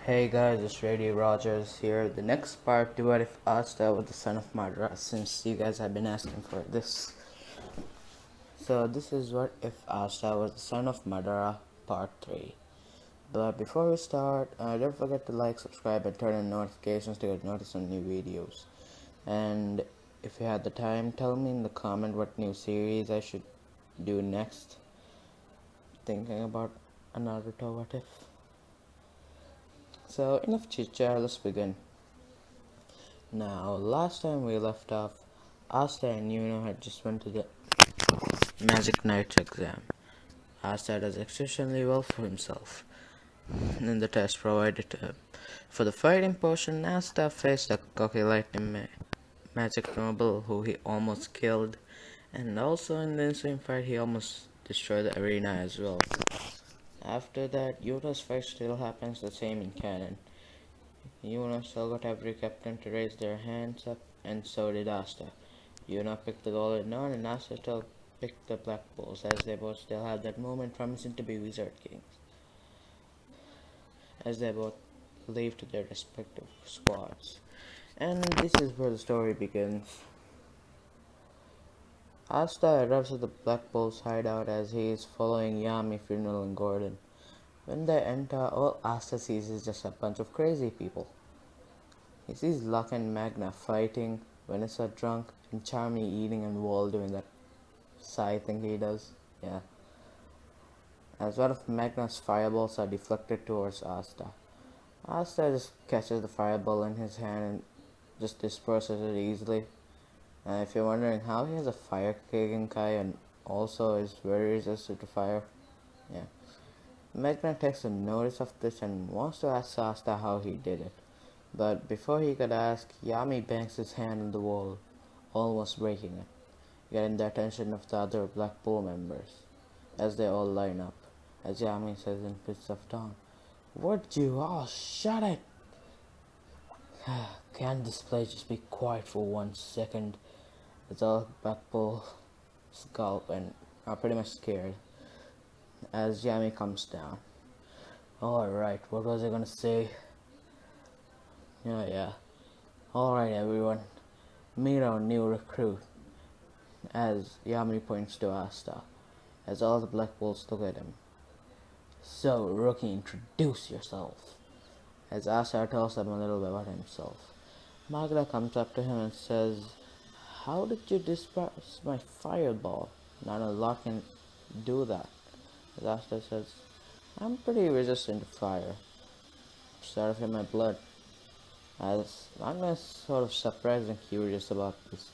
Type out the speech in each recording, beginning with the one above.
Hey guys, it's Radio Rogers here. The next part to What If Asta was the son of Madara, since you guys have been asking for this. So this is What If Asta was the son of Madara, part 3. But before we start, don't forget to like, subscribe, and turn on notifications to get notice on new videos. And if you had the time, tell me in the comment what new series I should do next. Thinking about a Naruto What If. So enough chit chat, let's begin. Now, last time we left off, Asta and Yuno had just went to the Magic Knights exam. Asta does exceptionally well for himself in the test provided to him. For the fighting portion, Asta faced a cocky lightning magic noble who he almost killed, and also in the ensuing fight he almost destroyed the arena as well. After that, Yuno's fight still happens the same in canon. Yuno still got every captain to raise their hands up, and so did Asta. Yuno picked the golden non, and Asta still picked the black bulls, as they both still had that moment promising to be wizard kings, as they both leave to their respective squads. And this is where the story begins. Asta arrives at the Black Bull's hideout as he is following Yami, Funeral, and Gordon. When they enter, all Asta sees is just a bunch of crazy people. He sees Luck and Magna fighting, Vanessa drunk, and Charmy eating, and Wall doing that sigh thing he does. Yeah. As one of Magna's fireballs are deflected towards Asta. Asta just catches the fireball in his hand and just disperses it easily. And if you're wondering how he has a fire kicking Kai and also is very resistant to fire, yeah. Magna takes a notice of this and wants to ask Asta how he did it. But before he could ask, Yami bangs his hand on the wall, almost breaking it, getting the attention of the other Black Bull members, as they all line up, as Yami says in fits of tone, "Would you all shut it? Can't this place just be quiet for 1 second?" As all Black Bull gulp and are pretty much scared, as Yami comes down. Alright, what was I gonna say? Yeah. Alright everyone, meet our new recruit, as Yami points to Asta, as all the Black Bulls look at him. "So, rookie, introduce yourself," as Asta tells them a little bit about himself. Magda comes up to him and says, "How did you disperse my fireball? Not a lot can do that." As Asta says, "I'm pretty resistant to fire. It's sort of in my blood." As Magna is sort of surprised and curious about this,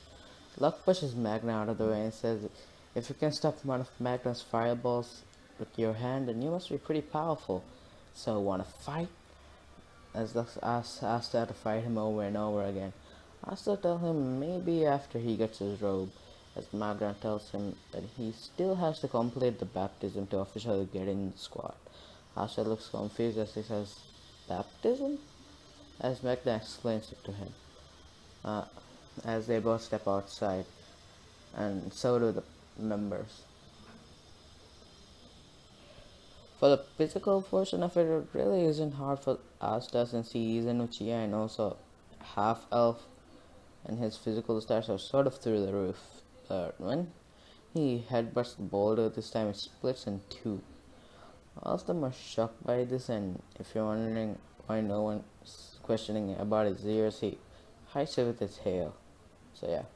Luck pushes Magna out of the way and says, "If you can stop one of Magna's fireballs with your hand, then you must be pretty powerful. So, wanna fight?" As Luck asks Asta to fight him over and over again. Asta tells him maybe after he gets his robe, as Magna tells him that he still has to complete the baptism to officially get in the squad. Asta looks confused as he says, "Baptism?" as Magna explains it to him. As they both step outside, and so do the members. For the physical portion of it, it really isn't hard for Asta since he is an Uchiha and also half elf, and his physical stats are sort of through the roof. But when he headbutts the boulder this time, it splits in two. All of them are shocked by this, and if you're wondering why no one's questioning about his ears, he hides it with his hair. So yeah.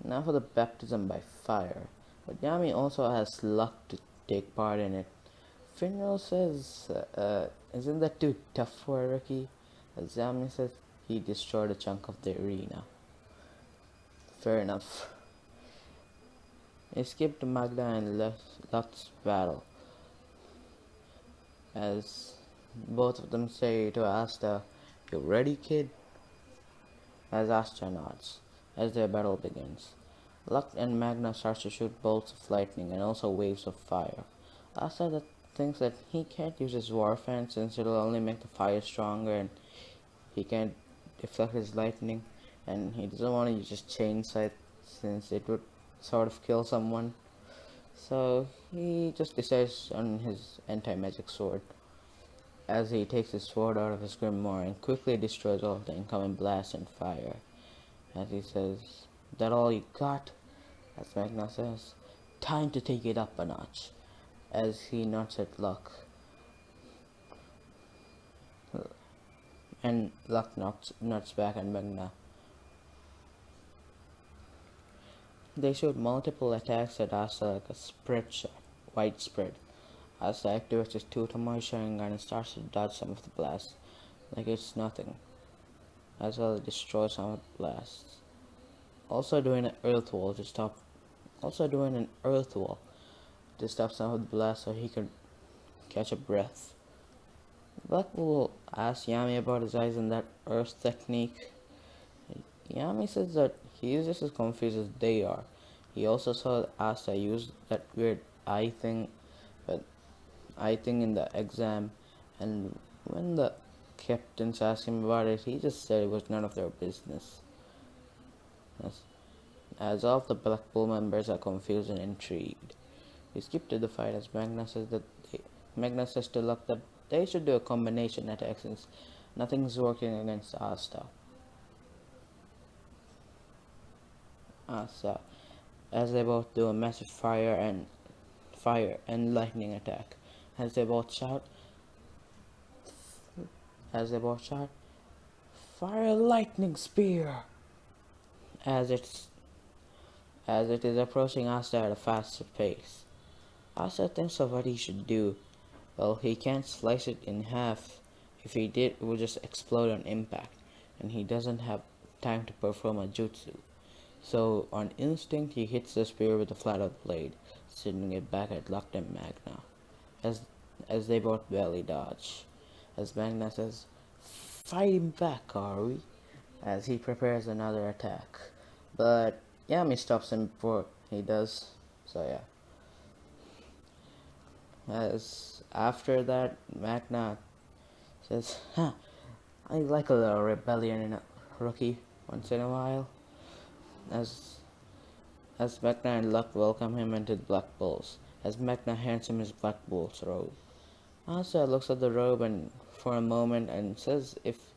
Now for the baptism by fire. But Yami also has Luck to take part in it. Finral says, "Isn't that too tough for a rookie?" As Yami says, he destroyed a chunk of the arena. Fair enough. He skipped Magda and Luck's battle, as both of them say to Asta, "You ready, kid?" As Asta nods, as their battle begins. Luck and Magna starts to shoot bolts of lightning and also waves of fire. Asta thinks that he can't use his war fan since it'll only make the fire stronger, and he can't deflect his lightning, and he doesn't want to use his chain sight since it would sort of kill someone. So he just decides on his anti-magic sword as he takes his sword out of his grimoire and quickly destroys all of the incoming blasts and fire. As he says, "That all you got?" As Magna says, "Time to take it up a notch." As he nods at Luck, and Luck nods back at Magna. They shoot multiple attacks at Asta like a spread shot, widespread. Asta activates his two Tomoe Sharingan and starts to dodge some of the blasts, like it's nothing, as well as destroy some of the blasts. Also doing an earth wall to stop some of the blasts so he could catch a breath. Black Bull asks Yami about his eyes and that earth technique. Yami says that he is just as confused as they are. He also saw Asta use that weird eye thing, but eye thing in the exam, and when the captains asked him about it, he just said it was none of their business. Yes. As all of the Black Bull members are confused and intrigued. We skip to the fight as Magna says to Luck that they should do a combination attack since nothing's working against Asta. Asta, as they both do a massive fire and lightning attack. As they both shout, "Fire lightning spear!" As it is approaching Asta at a faster pace. Asta thinks of what he should do. Well, he can't slice it in half. If he did, it would just explode on impact, and he doesn't have time to perform a jutsu. So, on instinct, he hits the spear with the flat of the blade, sending it back at Luck and Magna, as they both barely dodge. As Magna says, "Fight him back, Kaori," as he prepares another attack. But Yami stops him before he does, so yeah. As after that, Magna says, "I like a little rebellion in a rookie once in a while." As Magna and Luck welcome him into the Black Bulls, as Magna hands him his Black Bull's robe. Asa looks at the robe and for a moment and says if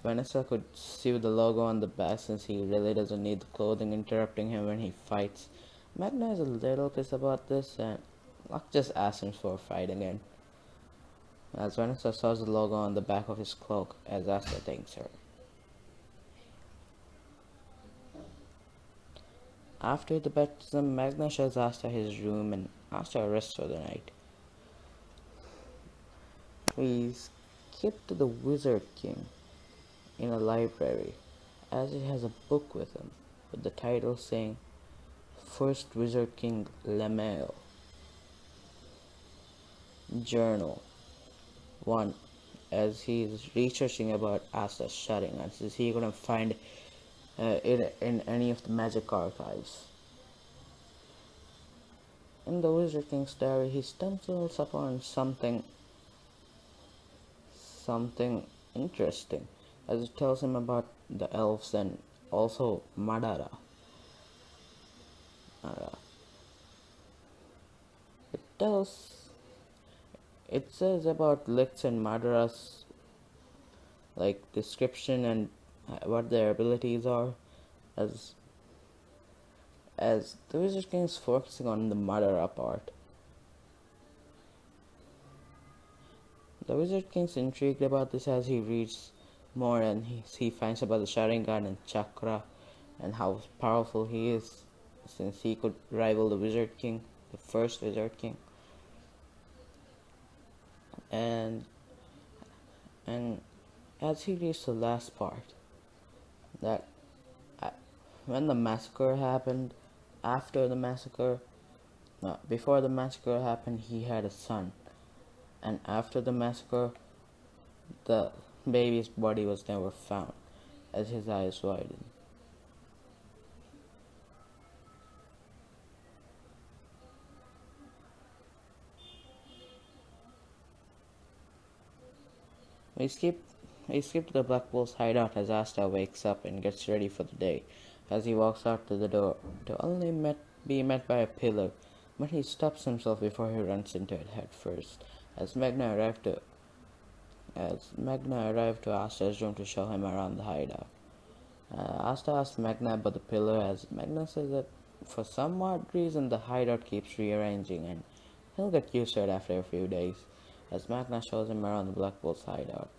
Vanessa could sew the logo on the back since he really doesn't need the clothing interrupting him when he fights. Magna is a little pissed about this and Luck just asks him for a fight again. As Vanessa sews the logo on the back of his cloak as Asta thanks her. After the baptism, Magna shows Asta his room and Asta rests for the night. We skip to the Wizard King in a library, as he has a book with him, with the title saying First Wizard King Lemel. Journal 1. As he is researching about Asta's Sharingan, since he couldn't find it in any of the magic archives. In the Wizard King's diary, he stumbles upon something interesting, as it tells him about the elves and also Madara. It says about Licks and Madara's description and what their abilities are, as the Wizard King is focusing on the Madara part. The Wizard King's intrigued about this as he reads more and he finds about the Sharingan and Chakra and how powerful he is, since he could rival the Wizard King, the first Wizard King. And as he reads the last part, that when the massacre happened, before the massacre happened, he had a son, and after the massacre, the baby's body was never found, as his eyes widened. We skip to the Black Bull's hideout as Asta wakes up and gets ready for the day. As he walks out to the door, to only met be met by a pillar, but he stops himself before he runs into it head first. As Magna arrived to Asta's room to show him around the hideout. Asta asks Magna about the pillar, as Magna says that for some odd reason the hideout keeps rearranging and he'll get used to it after a few days. As Magna shows him around the Black Bull's hideout.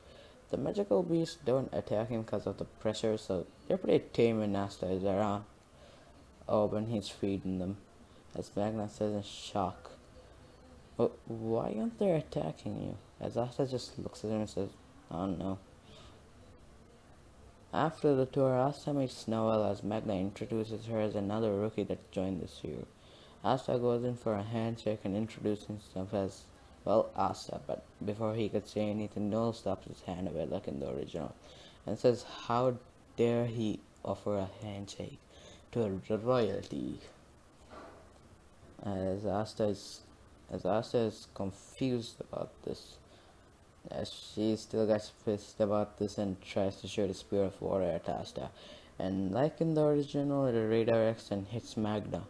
The magical beasts don't attack him because of the pressure, so they're pretty tame when Asta is around. Oh, when he's feeding them. As Magna says in shock. But why aren't they attacking you? As Asta just looks at him and says, I don't know. After the tour, Asta meets Noel as Magna introduces her as another rookie that joined this year. Asta goes in for a handshake and introduces himself as, well, Asta, but before he could say anything, Noel stops his hand away like in the original and says, how dare he offer a handshake to a royalty? As Asta is confused about this, as she still gets pissed about this and tries to shoot a spear of water at Asta, and like in the original, it redirects and hits Magna.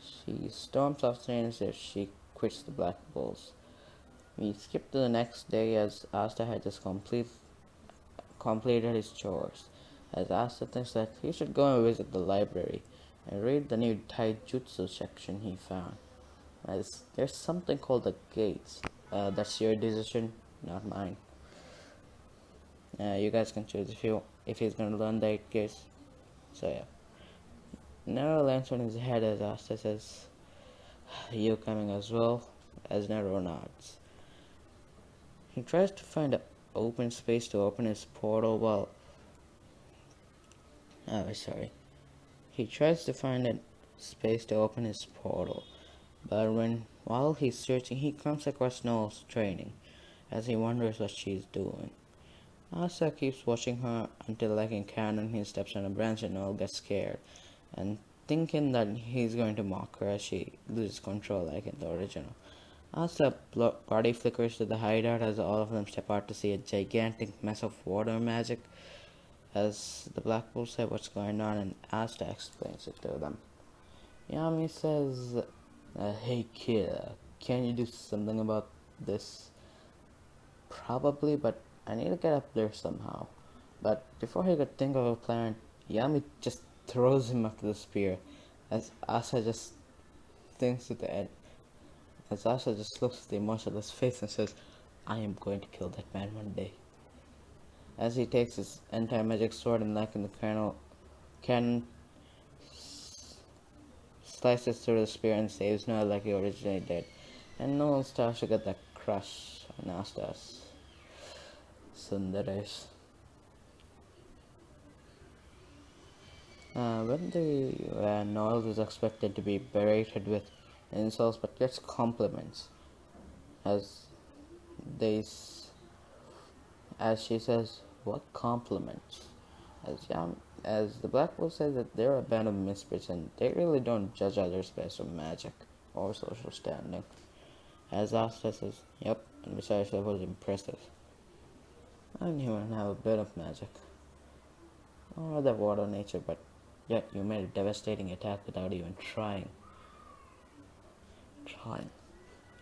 She storms off screen as if she quits the Black Bulls. We skip to the next day as Asta had just completed his chores, as Asta thinks that he should go and visit the library and read the new taijutsu section he found, as there's something called the gates. That's your decision, not mine. You guys can choose if he's gonna learn the 8 gates. So yeah. Nero lands on his head as Asta says, you coming as well? As Nero nods. He tries to find an open space to open his portal while... He tries to find a space to open his portal, but while he's searching, he comes across Noel's training, as he wonders what she's doing. Asta keeps watching her until, like in canon, he steps on a branch and Noel gets scared, and thinking that he's going to mock her as she loses control like in the original. Asta body flickers to the hideout as all of them step out to see a gigantic mess of water magic, as the Black Bulls say what's going on and Asta explains it to them. Yami says, hey kid, can you do something about this? Probably, but I need to get up there somehow. But before he could think of a plan, Yami just throws him after the spear, as Asta just thinks at the end. As Asta just looks at the emotionless face and says, I am going to kill that man one day. As he takes his anti-magic sword and like in the cannon slices through the spear and saves Noel like he originally did. And Noel starts to get that crush on Asta's Sundares. Noel is expected to be berated with insults but gets compliments as she says, what compliments? As the Black Bull says that they're a band of misfits and they really don't judge others based on magic or social standing. As Asta says, yep, and besides that was impressive. I didn't even have a bit of magic or the water nature, but yet you made a devastating attack without even trying.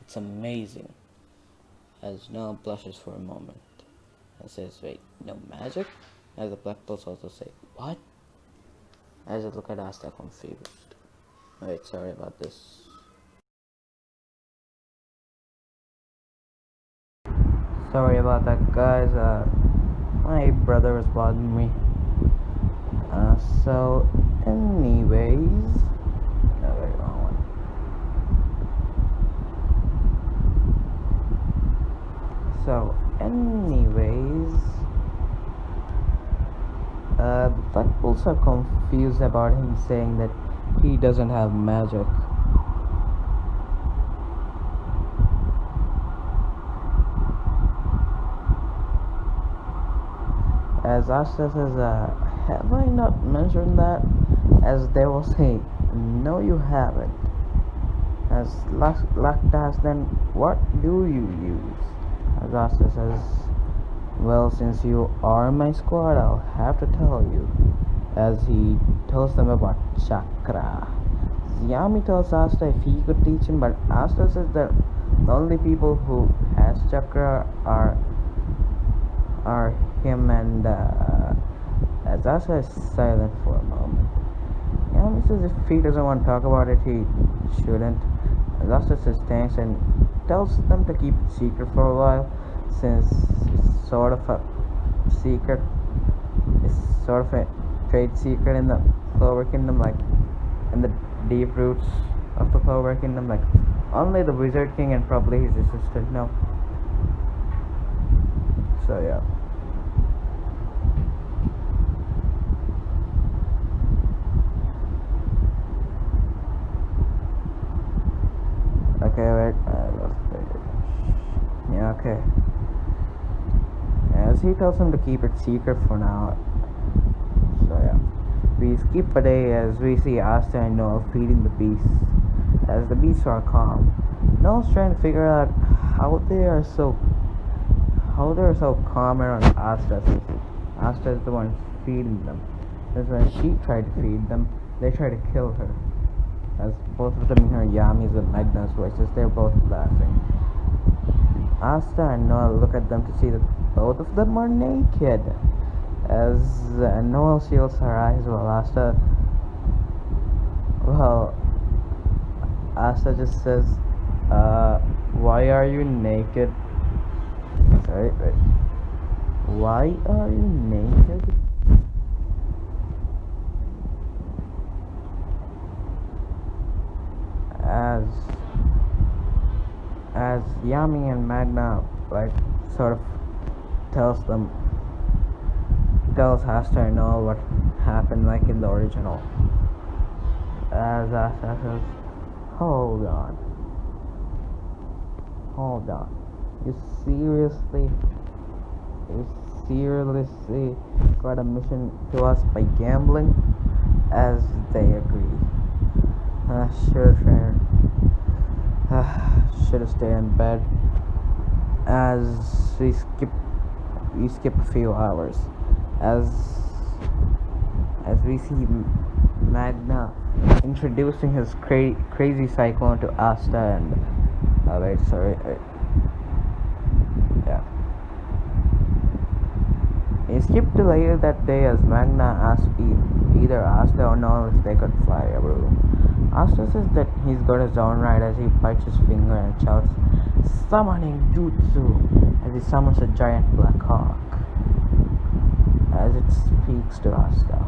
It's amazing. As Noel blushes for a moment and says, wait, no magic? As the Black Bulls also say, what? As I look at Asta confused. Wait, sorry about this. Sorry about that, guys. My brother was bothering me. So anyways, no, wait, wrong one. So anyways, the Black Bulls are confused about him saying that he doesn't have magic. As Asta says, have I not mentioned that? As they will say, no you haven't. As Lacta asks, then what do you use? As Asta says, well, since you are my squad, I'll have to tell you. as he tells them about chakra. Yami tells Asta if he could teach him, but Asta says that the only people who has chakra are him and as Asta is silent for a moment. Yami says if he doesn't want to talk about it, he shouldn't. As Asta says thanks and tells them to keep it secret for a while, since it's sort of a secret. It's sort of a trade secret in the Clover Kingdom, like in the deep roots of the Clover Kingdom, like only the Wizard King and probably his assistant know. So yeah. Okay, wait. Yeah, okay. As he tells him to keep it secret for now. So yeah. We skip a day as we see Asta and Noel feeding the beasts. As the beasts are calm, Noel's trying to figure out how they're so calm around Asta, since Asta is the one feeding them. Because when she tried to feed them, they tried to kill her. As both of them hear Yami's and Magna's voices, they're both laughing. Asta and Noel look at them to see that both of them are naked. As Noel shields her eyes while Asta just says, why are you naked? Sorry, wait. Why are you naked? As Yami and Magna sort of tells Asta and Noel what happened in the original. As Asta says, hold on. You seriously got a mission to us by gambling? As they agree. Sure, trainer. Should have stayed in bed. As we skip a few hours. As we see Magna introducing his crazy cyclone to Asta and yeah. He skipped to later that day as Magna asked either Asta or Noel if they could fly a room. Asta says that he's got his own right as he bites his finger and shouts, "Summoning Jutsu!" as he summons a giant black hawk. As it speaks to Asta.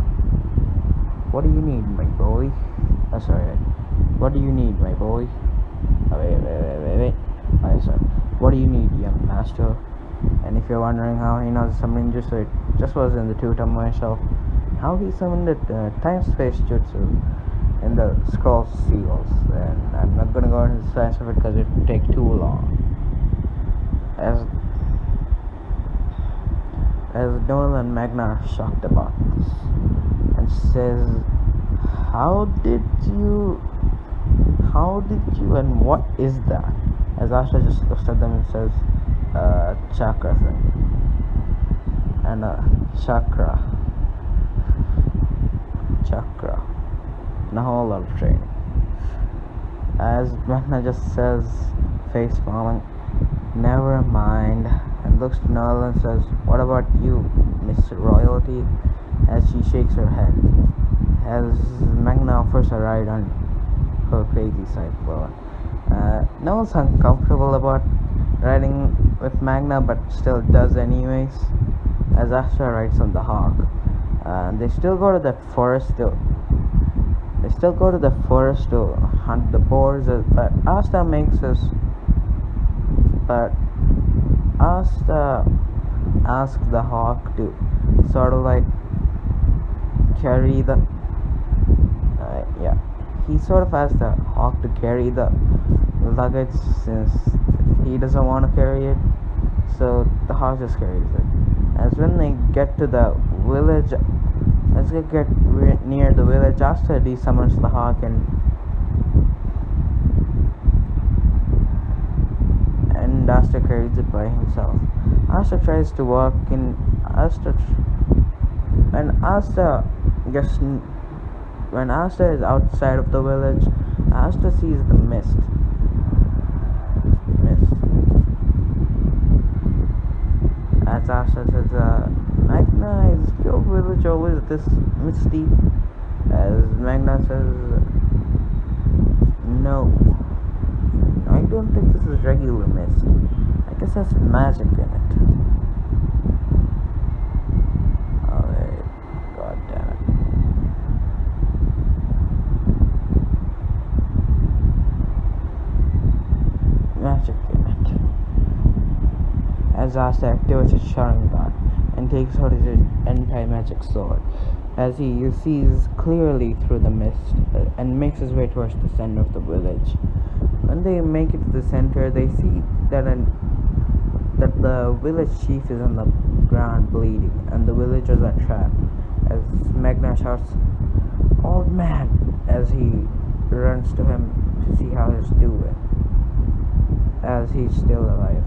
What do you need, my boy? What do you need, my boy? Wait. Sorry. What do you need, young master? And if you're wondering how he knows summoning jutsu, it just was in the tutor myself. How he summoned it, time-space jutsu in the scroll seals. And I'm not gonna go into the science of it because it would take too long. As Noel and Magna are shocked about this and says, How did you and what is that? As Asta just looks at them and says, chakra thing. And chakra. And a whole lot of training. As Magna just says, face palming, never mind, and looks to Noel and says, what about you, Miss Royalty? As she shakes her head. As Magna offers a ride on her crazy cyclone. Noel's uncomfortable about riding with Magna, but still does anyways. As Asta rides on the hawk. They still go to the forest to hunt the boars, but Asta asks the hawk to sort of carry the he sort of asks the hawk to carry the luggage since he doesn't want to carry it, so the hawk just carries it. As when they get to the village, as they get near the village, Asta summons the hawk and Asta carries it by himself. Asta tries to walk in. Asta just when Asta is outside of the village, Asta sees the mist. As Asta says, Magna, is your village always this misty? As Magna says, no, I don't think this is regular mist. I guess there's magic in it. Alright, god damn it. Magic in it. As Asta activates his Sharingan and takes out his anti-magic sword, as he sees clearly through the mist and makes his way towards the center of the village. When they make it to the center, they see that the village chief is on the ground bleeding and the villagers are trapped. As Magna shouts, "Old man!" as he runs to him to see how he's doing, as he's still alive.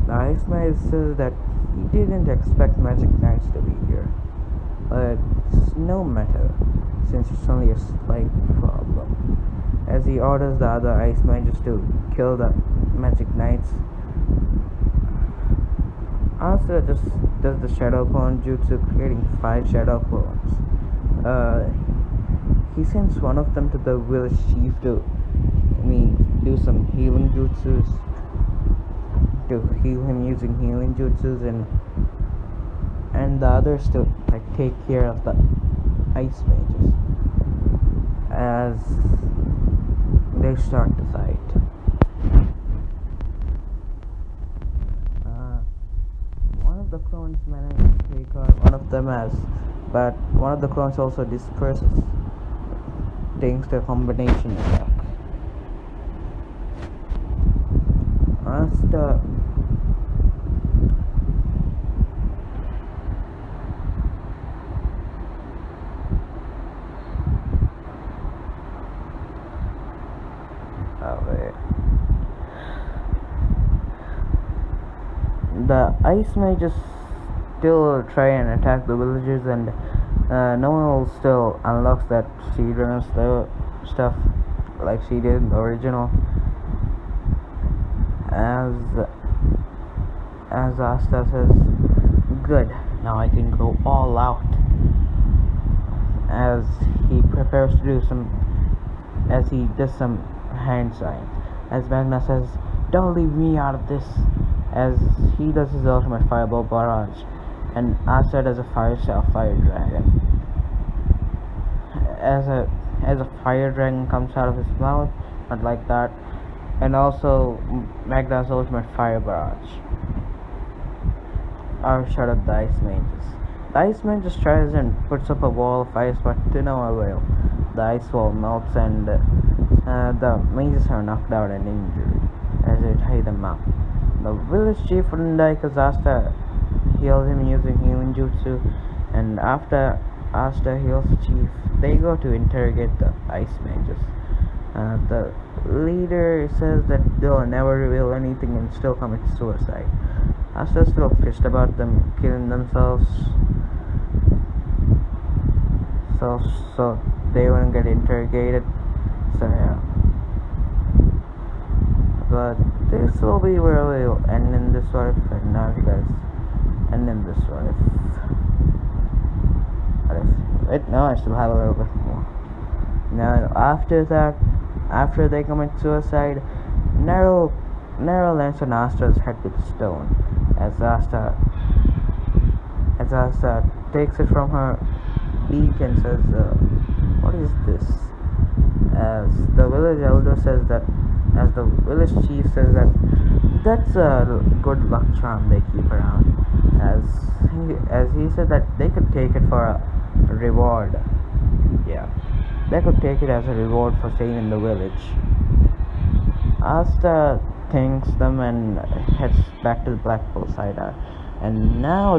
The Ice Mage says that he didn't expect Magic Knights to be here, but it's no matter, since it's only a slight problem. As he orders the other Ice Mages to kill the Magic Knights, Asta just does the Shadow Clone Jutsu, creating 5 Shadow Clones. He sends one of them to the village chief to do some healing jutsus, to heal him using healing jutsus, and the others to take care of the Ice Mages as they start to fight. One of the clones managed to take out one of them, but one of the clones also disperses thanks to a combination attack. Asta the Ice Mages still try and attack the villagers, and no one still unlocks that speedrun stuff like she did in the original. As Asta says, "Good, now I can go all out." As he prepares to do as he does some hand signs. As Magna says, "Don't leave me out of this." As he does his ultimate fireball barrage, and Asta does a fire dragon. As a fire dragon comes out of his mouth, not like that, and also Magna's ultimate fire barrage are shot at the Ice Mages. The Ice Mage just tries and puts up a wall of ice, but to no avail. The ice wall melts, and the mages are knocked out and injured as they tie them up. The village chief wouldn't die because Asta heals him using healing jutsu, and after Asta heals the chief, they go to interrogate the Ice Mages. The leader says that they'll never reveal anything and still commit suicide. Asta's still pissed about them killing themselves, so they wouldn't get interrogated. So yeah. But this will be where we'll end in this what if, and now you guys end in this what if. Wait, no, I still have a little bit more. Now after that, after they commit suicide, Nero lands on Asta's head with a stone. As Asta takes it from her beak and says, "What is this?" As the village elder says that, as the village chief says that that's a good luck charm they keep around. As he said that they could take it for a reward. Yeah, they could take it as a reward for staying in the village. Asta thanks them and heads back to the Black Bull side, and now